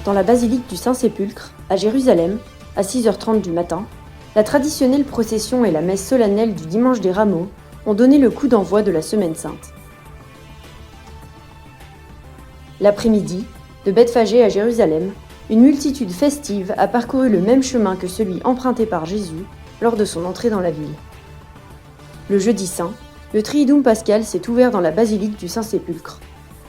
Dans la basilique du Saint-Sépulcre, à Jérusalem, à 6h30 du matin, la traditionnelle procession et la messe solennelle du dimanche des Rameaux ont donné le coup d'envoi de la Semaine Sainte. L'après-midi, de Bethphagée à Jérusalem, une multitude festive a parcouru le même chemin que celui emprunté par Jésus lors de son entrée dans la ville. Le jeudi saint, le Triduum pascal s'est ouvert dans la basilique du Saint-Sépulcre.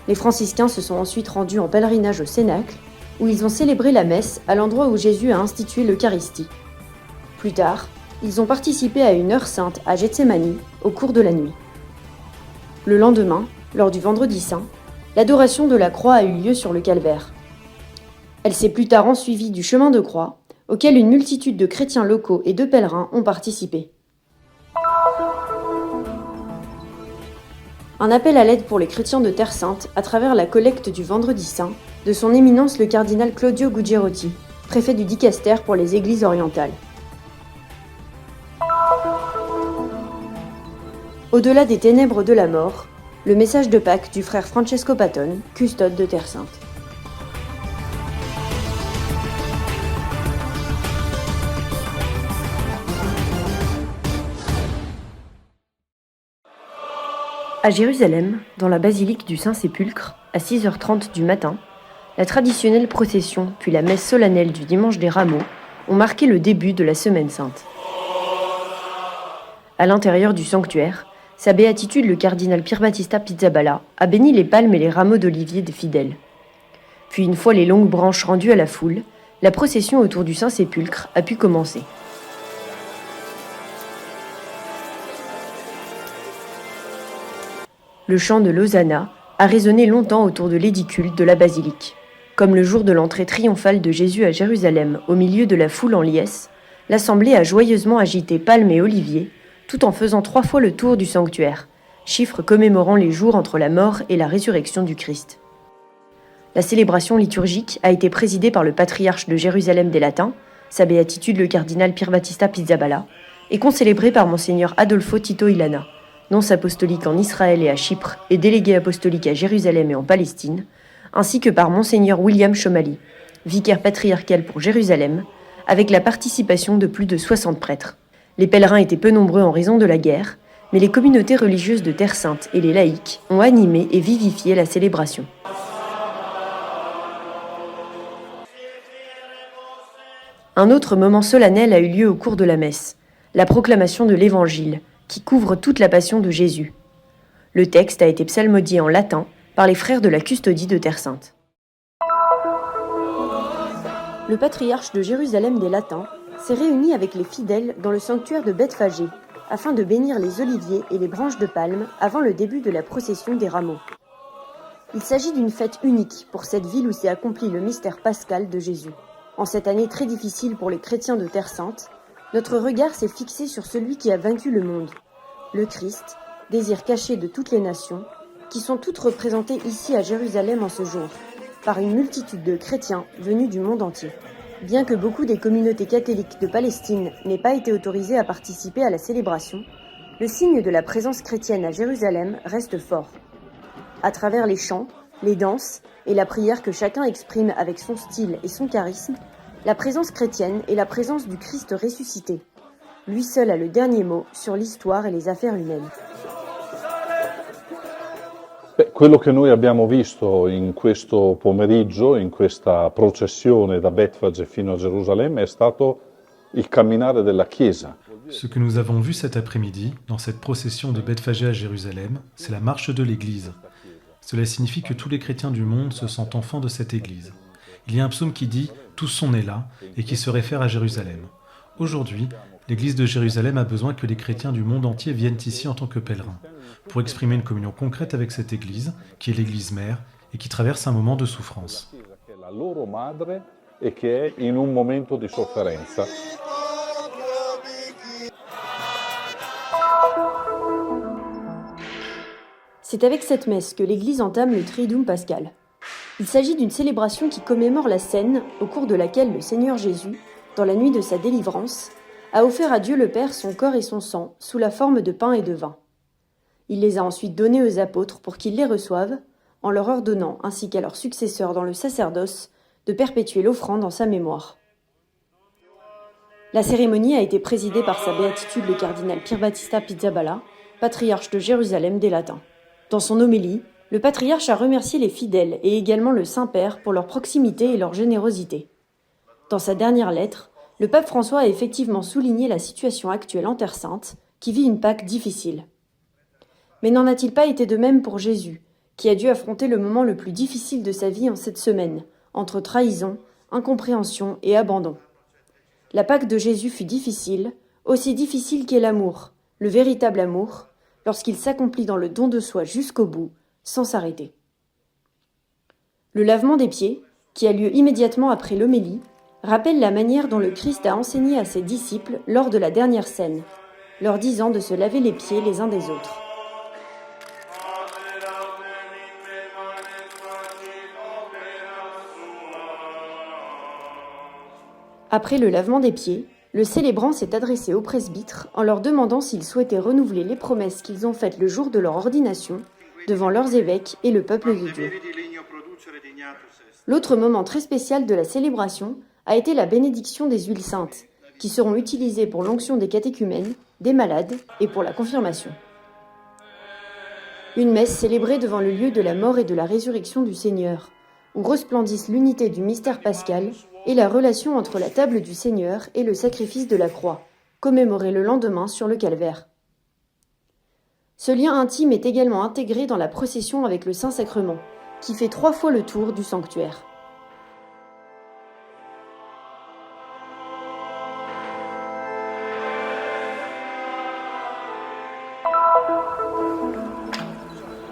Les franciscains se sont ensuite rendus en pèlerinage au Cénacle, où ils ont célébré la messe à l'endroit où Jésus a institué l'Eucharistie. Plus tard, ils ont participé à une heure sainte à Gethsémani au cours de la nuit. Le lendemain, lors du Vendredi saint, l'adoration de la croix a eu lieu sur le calvaire. Elle s'est plus tard ensuivie du chemin de croix, auquel une multitude de chrétiens locaux et de pèlerins ont participé. Un appel à l'aide pour les chrétiens de Terre Sainte à travers la collecte du Vendredi saint de son éminence le cardinal Claudio Gugerotti, préfet du Dicaster pour les églises orientales. Au-delà des ténèbres de la mort, le message de Pâques du frère Francesco Patton, custode de Terre Sainte. À Jérusalem, dans la basilique du Saint-Sépulcre, à 6h30 du matin, la traditionnelle procession puis la messe solennelle du dimanche des Rameaux ont marqué le début de la Semaine Sainte. À l'intérieur du sanctuaire, sa béatitude le cardinal Pierbattista Pizzaballa a béni les palmes et les rameaux d'olivier des fidèles. Puis une fois les longues branches rendues à la foule, la procession autour du Saint-Sépulcre a pu commencer. Le chant de l'Hosanna a résonné longtemps autour de l'édicule de la basilique. Comme le jour de l'entrée triomphale de Jésus à Jérusalem au milieu de la foule en liesse, l'assemblée a joyeusement agité palmes et oliviers, tout en faisant 3 fois le tour du sanctuaire, chiffre commémorant les jours entre la mort et la résurrection du Christ. La célébration liturgique a été présidée par le patriarche de Jérusalem des Latins, sa béatitude le cardinal Pierbattista Pizzaballa, et concélébrée par Monseigneur Adolfo Tito Ilana, nonce apostolique en Israël et à Chypre et délégué apostolique à Jérusalem et en Palestine, ainsi que par Monseigneur William Chomali, vicaire patriarcal pour Jérusalem, avec la participation de plus de 60 prêtres. Les pèlerins étaient peu nombreux en raison de la guerre, mais les communautés religieuses de Terre Sainte et les laïcs ont animé et vivifié la célébration. Un autre moment solennel a eu lieu au cours de la messe, la proclamation de l'Évangile, qui couvre toute la passion de Jésus. Le texte a été psalmodié en latin par les frères de la custodie de Terre Sainte. Le patriarche de Jérusalem des Latins s'est réuni avec les fidèles dans le sanctuaire de Bethphagée afin de bénir les oliviers et les branches de palme avant le début de la procession des Rameaux. Il s'agit d'une fête unique pour cette ville où s'est accompli le mystère pascal de Jésus. En cette année très difficile pour les chrétiens de Terre Sainte, notre regard s'est fixé sur celui qui a vaincu le monde, le Christ, désir caché de toutes les nations, qui sont toutes représentées ici à Jérusalem en ce jour, par une multitude de chrétiens venus du monde entier. Bien que beaucoup des communautés catholiques de Palestine n'aient pas été autorisées à participer à la célébration, le signe de la présence chrétienne à Jérusalem reste fort. À travers les chants, les danses et la prière que chacun exprime avec son style et son charisme, la présence chrétienne est la présence du Christ ressuscité. Lui seul a le dernier mot sur l'histoire et les affaires humaines. Quello che noi abbiamo visto in questo pomeriggio, in questa processione da Bethfage fino a Gerusalemme, è stato il camminare della Chiesa. Ce que nous avons vu cet après-midi, dans cette procession de Bethphagée à Jérusalem, c'est la marche de l'Église. Cela signifie que tous les chrétiens du monde se sentent enfants de cette Église. Il y a un psaume qui dit « Tous sont nés là » et qui se réfère à Jérusalem. Aujourd'hui, l'Église de Jérusalem a besoin que les chrétiens du monde entier viennent ici en tant que pèlerins, pour exprimer une communion concrète avec cette Église, qui est l'Église mère, et qui traverse un moment de souffrance. La loro madre e che è in un momento di sofferenza. C'est avec cette messe que l'Église entame le Triduum pascal. Il s'agit d'une célébration qui commémore la scène au cours de laquelle le Seigneur Jésus, dans la nuit de sa délivrance, a offert à Dieu le Père son corps et son sang sous la forme de pain et de vin. Il les a ensuite donnés aux apôtres pour qu'ils les reçoivent, en leur ordonnant, ainsi qu'à leurs successeurs dans le sacerdoce, de perpétuer l'offrande en sa mémoire. La cérémonie a été présidée par sa béatitude le cardinal Pierbattista Pizzaballa, patriarche de Jérusalem des Latins. Dans son homélie, le patriarche a remercié les fidèles et également le Saint-Père pour leur proximité et leur générosité. Dans sa dernière lettre, le pape François a effectivement souligné la situation actuelle en Terre Sainte, qui vit une Pâque difficile. Mais n'en a-t-il pas été de même pour Jésus, qui a dû affronter le moment le plus difficile de sa vie en cette semaine, entre trahison, incompréhension et abandon? La Pâque de Jésus fut difficile, aussi difficile qu'est l'amour, le véritable amour, lorsqu'il s'accomplit dans le don de soi jusqu'au bout, sans s'arrêter. Le lavement des pieds, qui a lieu immédiatement après l'homélie, rappelle la manière dont le Christ a enseigné à ses disciples lors de la dernière scène, leur disant de se laver les pieds les uns des autres. Après le lavement des pieds, le célébrant s'est adressé aux presbytres en leur demandant s'ils souhaitaient renouveler les promesses qu'ils ont faites le jour de leur ordination devant leurs évêques et le peuple de Dieu. L'autre moment très spécial de la célébration a été la bénédiction des huiles saintes, qui seront utilisées pour l'onction des catéchumènes, des malades et pour la confirmation. Une messe célébrée devant le lieu de la mort et de la résurrection du Seigneur, où resplendissent l'unité du mystère pascal et la relation entre la table du Seigneur et le sacrifice de la croix, commémoré le lendemain sur le calvaire. Ce lien intime est également intégré dans la procession avec le Saint-Sacrement, qui fait 3 fois le tour du sanctuaire.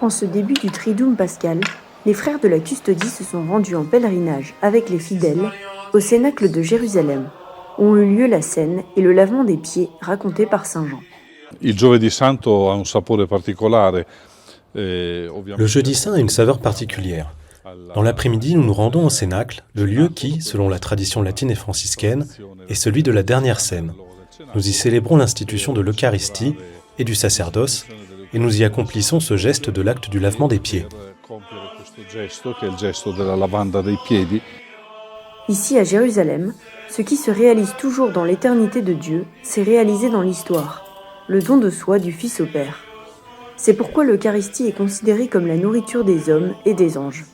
En ce début du Triduum pascal, les frères de la custodie se sont rendus en pèlerinage avec les fidèles au Cénacle de Jérusalem, où ont eu lieu la scène et le lavement des pieds raconté par saint Jean. Il Giovedì Santo ha un sapore particolare. Le jeudi saint a une saveur particulière. Dans l'après-midi, nous nous rendons au Cénacle, le lieu qui, selon la tradition latine et franciscaine, est celui de la dernière scène. Nous y célébrons l'institution de l'Eucharistie et du sacerdoce, et nous y accomplissons ce geste de l'acte du lavement des pieds. Ici à Jérusalem, ce qui se réalise toujours dans l'éternité de Dieu s'est réalisé dans l'histoire, le don de soi du Fils au Père. C'est pourquoi l'Eucharistie est considérée comme la nourriture des hommes et des anges.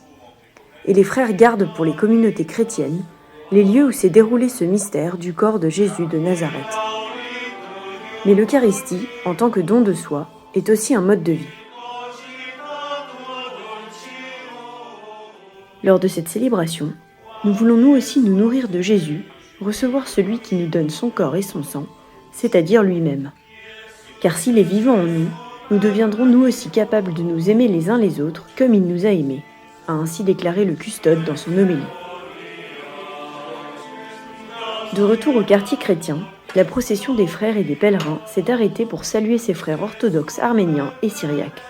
Et les frères gardent pour les communautés chrétiennes les lieux où s'est déroulé ce mystère du corps de Jésus de Nazareth. Mais l'Eucharistie, en tant que don de soi, est aussi un mode de vie. Lors de cette célébration, nous voulons nous aussi nous nourrir de Jésus, recevoir celui qui nous donne son corps et son sang, c'est-à-dire lui-même. Car s'il est vivant en nous, nous deviendrons nous aussi capables de nous aimer les uns les autres comme il nous a aimés, a ainsi déclaré le custode dans son homélie. De retour au quartier chrétien, la procession des frères et des pèlerins s'est arrêtée pour saluer ses frères orthodoxes arméniens et syriaques.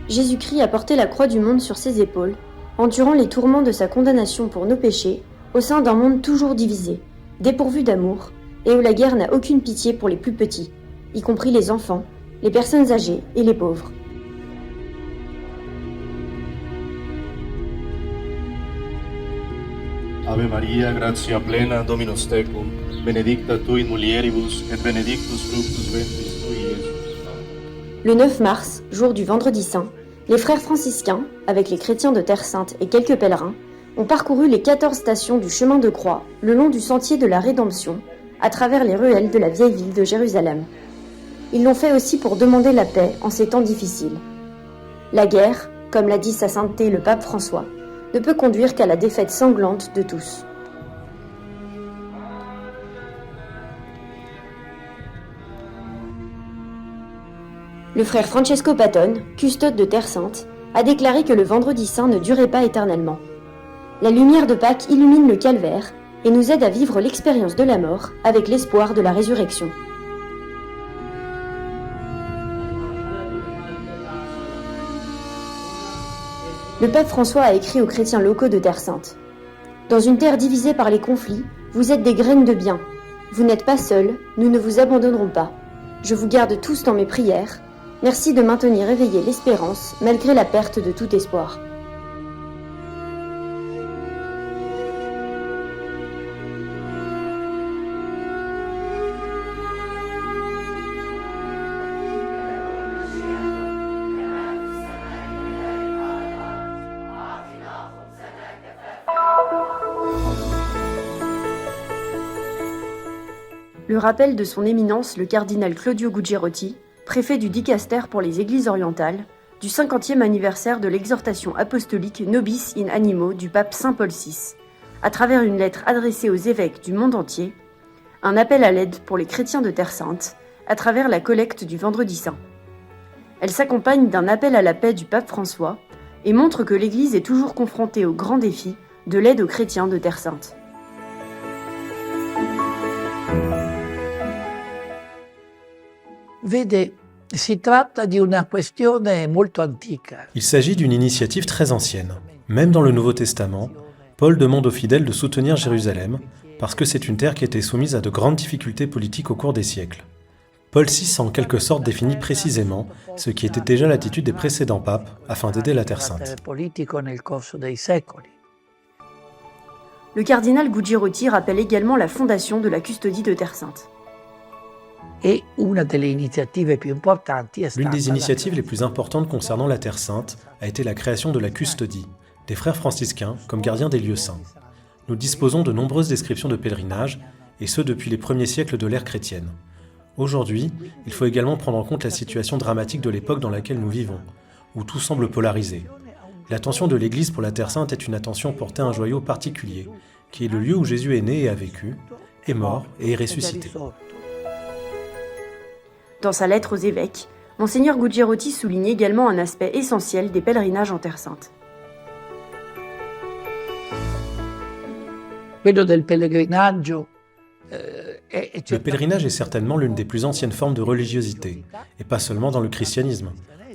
Jésus-Christ a porté la croix du monde sur ses épaules, endurant les tourments de sa condamnation pour nos péchés, au sein d'un monde toujours divisé, dépourvu d'amour, et où la guerre n'a aucune pitié pour les plus petits, y compris les enfants, les personnes âgées et les pauvres. Ave Maria, gratia plena, Dominus tecum, benedicta tu in mulieribus, et benedictus fructus ventris tui, Iesus. Le 9 mars, jour du Vendredi Saint, les frères franciscains, avec les chrétiens de Terre Sainte et quelques pèlerins, ont parcouru les 14 stations du chemin de croix le long du sentier de la Rédemption, à travers les ruelles de la vieille ville de Jérusalem. Ils l'ont fait aussi pour demander la paix en ces temps difficiles. La guerre, comme l'a dit sa sainteté le pape François, ne peut conduire qu'à la défaite sanglante de tous. Le frère Francesco Patton, custode de Terre Sainte, a déclaré que le Vendredi Saint ne durait pas éternellement. La lumière de Pâques illumine le calvaire et nous aide à vivre l'expérience de la mort avec l'espoir de la résurrection. Le pape François a écrit aux chrétiens locaux de Terre Sainte. Dans une terre divisée par les conflits, vous êtes des graines de bien. Vous n'êtes pas seuls, nous ne vous abandonnerons pas. Je vous garde tous dans mes prières. Merci de maintenir éveillée l'espérance malgré la perte de tout espoir. Le rappel de son éminence le cardinal Claudio Gugirotti, préfet du Dicaster pour les Églises orientales, du 50e anniversaire de l'exhortation apostolique Nobis in Animo du pape Saint Paul VI, à travers une lettre adressée aux évêques du monde entier, un appel à l'aide pour les chrétiens de Terre Sainte, à travers la collecte du Vendredi Saint. Elle s'accompagne d'un appel à la paix du pape François et montre que l'Église est toujours confrontée au grand défi de l'aide aux chrétiens de Terre Sainte. Il s'agit d'une initiative très ancienne. Même dans le Nouveau Testament, Paul demande aux fidèles de soutenir Jérusalem parce que c'est une terre qui était soumise à de grandes difficultés politiques au cours des siècles. Paul VI, en quelque sorte, définit précisément ce qui était déjà l'attitude des précédents papes afin d'aider la Terre Sainte. Le cardinal Gugirotti rappelle également la fondation de la custodie de Terre Sainte. L'une des initiatives les plus importantes concernant la Terre Sainte a été la création de la custodie, des frères franciscains comme gardiens des lieux saints. Nous disposons de nombreuses descriptions de pèlerinage, et ce depuis les premiers siècles de l'ère chrétienne. Aujourd'hui, il faut également prendre en compte la situation dramatique de l'époque dans laquelle nous vivons, où tout semble polarisé. L'attention de l'Église pour la Terre Sainte est une attention portée à un joyau particulier, qui est le lieu où Jésus est né et a vécu, est mort et est ressuscité. Dans sa lettre aux évêques, Monseigneur Gugirotti souligne également un aspect essentiel des pèlerinages en Terre Sainte. Le pèlerinage est certainement l'une des plus anciennes formes de religiosité, et pas seulement dans le christianisme.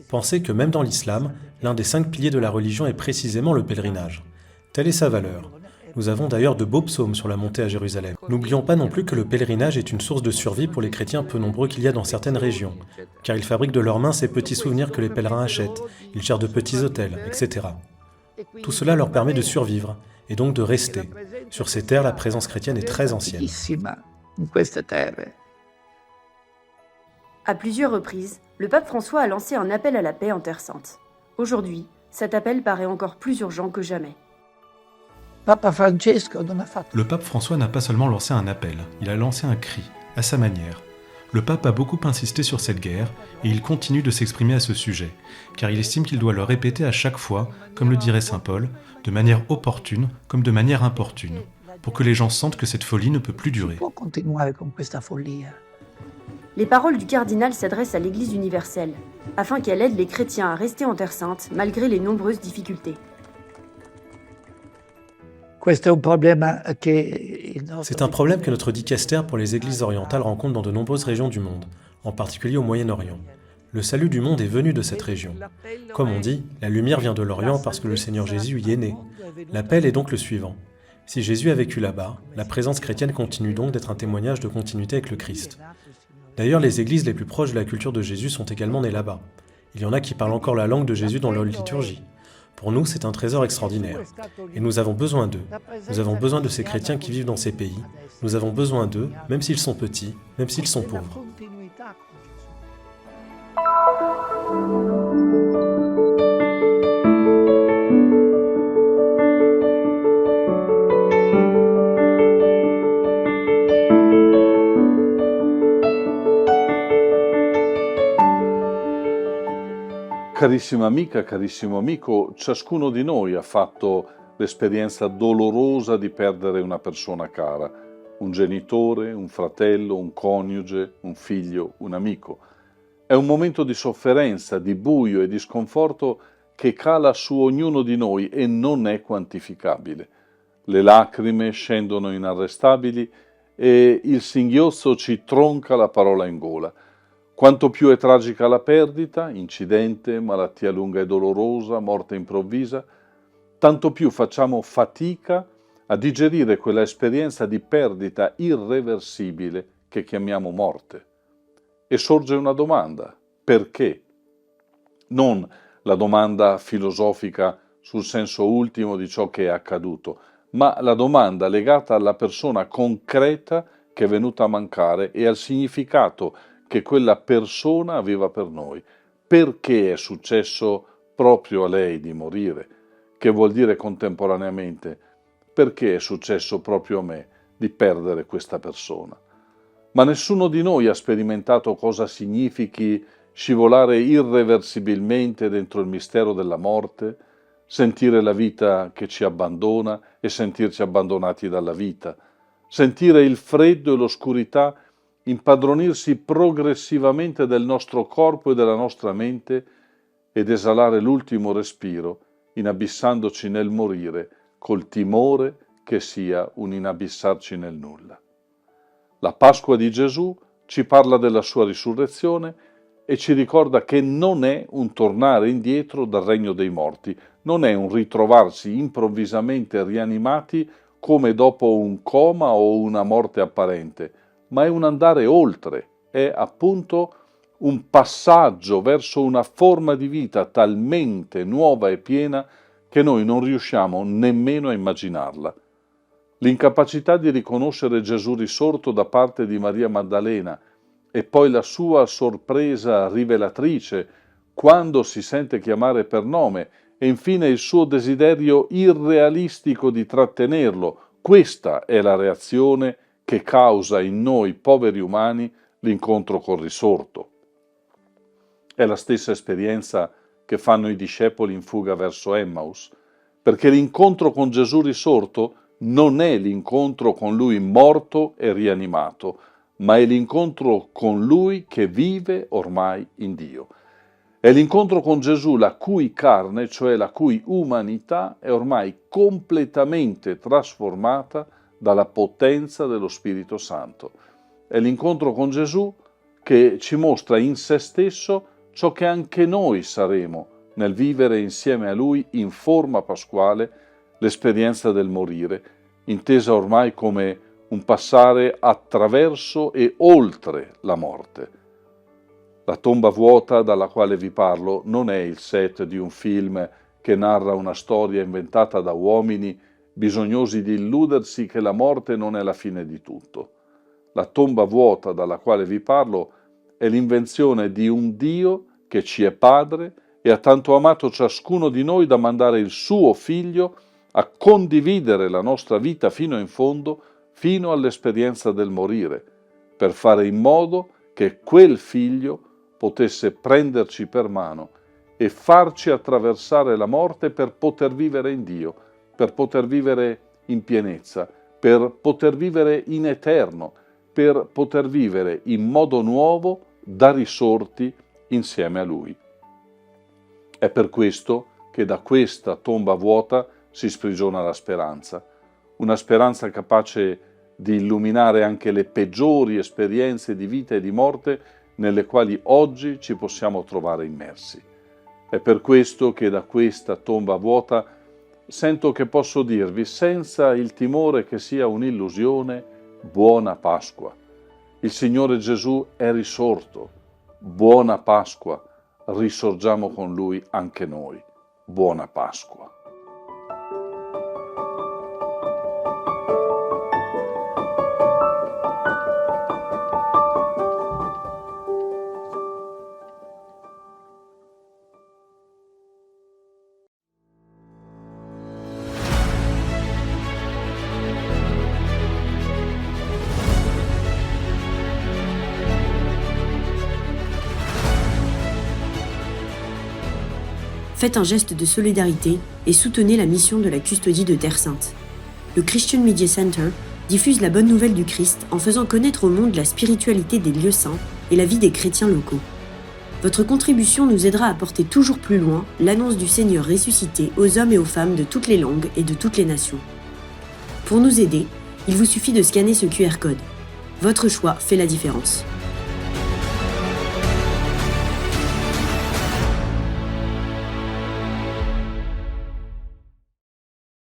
Pensez que même dans l'islam, l'un des 5 piliers de la religion est précisément le pèlerinage. Telle est sa valeur. Nous avons d'ailleurs de beaux psaumes sur la montée à Jérusalem. N'oublions pas non plus que le pèlerinage est une source de survie pour les chrétiens peu nombreux qu'il y a dans certaines régions, car ils fabriquent de leurs mains ces petits souvenirs que les pèlerins achètent, ils gèrent de petits hôtels, etc. Tout cela leur permet de survivre, et donc de rester. Sur ces terres, la présence chrétienne est très ancienne. À plusieurs reprises, le pape François a lancé un appel à la paix en Terre Sainte. Aujourd'hui, cet appel paraît encore plus urgent que jamais. Le pape François n'a pas seulement lancé un appel, il a lancé un cri, à sa manière. Le pape a beaucoup insisté sur cette guerre et il continue de s'exprimer à ce sujet, car il estime qu'il doit le répéter à chaque fois, comme le dirait saint Paul, de manière opportune comme de manière importune, pour que les gens sentent que cette folie ne peut plus durer. Les paroles du cardinal s'adressent à l'Église universelle, afin qu'elle aide les chrétiens à rester en Terre Sainte malgré les nombreuses difficultés. C'est un problème que notre dicaster pour les églises orientales rencontre dans de nombreuses régions du monde, en particulier au Moyen-Orient. Le salut du monde est venu de cette région. Comme on dit, la lumière vient de l'Orient parce que le Seigneur Jésus y est né. L'appel est donc le suivant. Si Jésus a vécu là-bas, la présence chrétienne continue donc d'être un témoignage de continuité avec le Christ. D'ailleurs, les églises les plus proches de la culture de Jésus sont également nées là-bas. Il y en a qui parlent encore la langue de Jésus dans leur liturgie. Pour nous, c'est un trésor extraordinaire. Et nous avons besoin d'eux. Nous avons besoin de ces chrétiens qui vivent dans ces pays. Nous avons besoin d'eux, même s'ils sont petits, même s'ils sont pauvres. Carissima amica, carissimo amico, ciascuno di noi ha fatto l'esperienza dolorosa di perdere una persona cara, un genitore, un fratello, un coniuge, un figlio, un amico. È un momento di sofferenza, di buio e di sconforto che cala su ognuno di noi e non è quantificabile. Le lacrime scendono inarrestabili e il singhiozzo ci tronca la parola in gola. Quanto più è tragica la perdita, incidente, malattia lunga e dolorosa, morte improvvisa, tanto più facciamo fatica a digerire quella esperienza di perdita irreversibile che chiamiamo morte. E sorge una domanda: perché? Non la domanda filosofica sul senso ultimo di ciò che è accaduto, ma la domanda legata alla persona concreta che è venuta a mancare e al significato che quella persona aveva per noi. Perché è successo proprio a lei di morire? Che vuol dire contemporaneamente, perché è successo proprio a me di perdere questa persona? Ma nessuno di noi ha sperimentato cosa significhi scivolare irreversibilmente dentro il mistero della morte, sentire la vita che ci abbandona e sentirci abbandonati dalla vita, sentire il freddo e l'oscurità impadronirsi progressivamente del nostro corpo e della nostra mente ed esalare l'ultimo respiro, inabissandoci nel morire, col timore che sia un inabissarci nel nulla. La Pasqua di Gesù ci parla della sua risurrezione e ci ricorda che non è un tornare indietro dal regno dei morti, non è un ritrovarsi improvvisamente rianimati come dopo un coma o una morte apparente, ma è un andare oltre, è appunto un passaggio verso una forma di vita talmente nuova e piena che noi non riusciamo nemmeno a immaginarla. L'incapacità di riconoscere Gesù risorto da parte di Maria Maddalena e poi la sua sorpresa rivelatrice quando si sente chiamare per nome e infine il suo desiderio irrealistico di trattenerlo, questa è la reazione che causa in noi poveri umani l'incontro col risorto. È la stessa esperienza che fanno i discepoli in fuga verso Emmaus, perché l'incontro con Gesù risorto non è l'incontro con Lui morto e rianimato, ma è l'incontro con Lui che vive ormai in Dio. È l'incontro con Gesù la cui carne, cioè la cui umanità, è ormai completamente trasformata dalla potenza dello Spirito Santo. È l'incontro con Gesù che ci mostra in se stesso ciò che anche noi saremo nel vivere insieme a Lui in forma pasquale l'esperienza del morire, intesa ormai come un passare attraverso e oltre la morte. La tomba vuota dalla quale vi parlo non è il set di un film che narra una storia inventata da uomini bisognosi di illudersi che la morte non è la fine di tutto. La tomba vuota dalla quale vi parlo è l'invenzione di un Dio che ci è padre e ha tanto amato ciascuno di noi da mandare il suo figlio a condividere la nostra vita fino in fondo, fino all'esperienza del morire, per fare in modo che quel figlio potesse prenderci per mano e farci attraversare la morte per poter vivere in Dio, per poter vivere in pienezza, per poter vivere in eterno, per poter vivere in modo nuovo da risorti insieme a Lui. È per questo che da questa tomba vuota si sprigiona la speranza, una speranza capace di illuminare anche le peggiori esperienze di vita e di morte nelle quali oggi ci possiamo trovare immersi. È per questo che da questa tomba vuota sento che posso dirvi, senza il timore che sia un'illusione, buona Pasqua. Il Signore Gesù è risorto. Buona Pasqua. Risorgiamo con Lui anche noi. Buona Pasqua. Faites un geste de solidarité et soutenez la mission de la custodie de Terre Sainte. Le Christian Media Center diffuse la bonne nouvelle du Christ en faisant connaître au monde la spiritualité des lieux saints et la vie des chrétiens locaux. Votre contribution nous aidera à porter toujours plus loin l'annonce du Seigneur ressuscité aux hommes et aux femmes de toutes les langues et de toutes les nations. Pour nous aider, il vous suffit de scanner ce QR code. Votre choix fait la différence.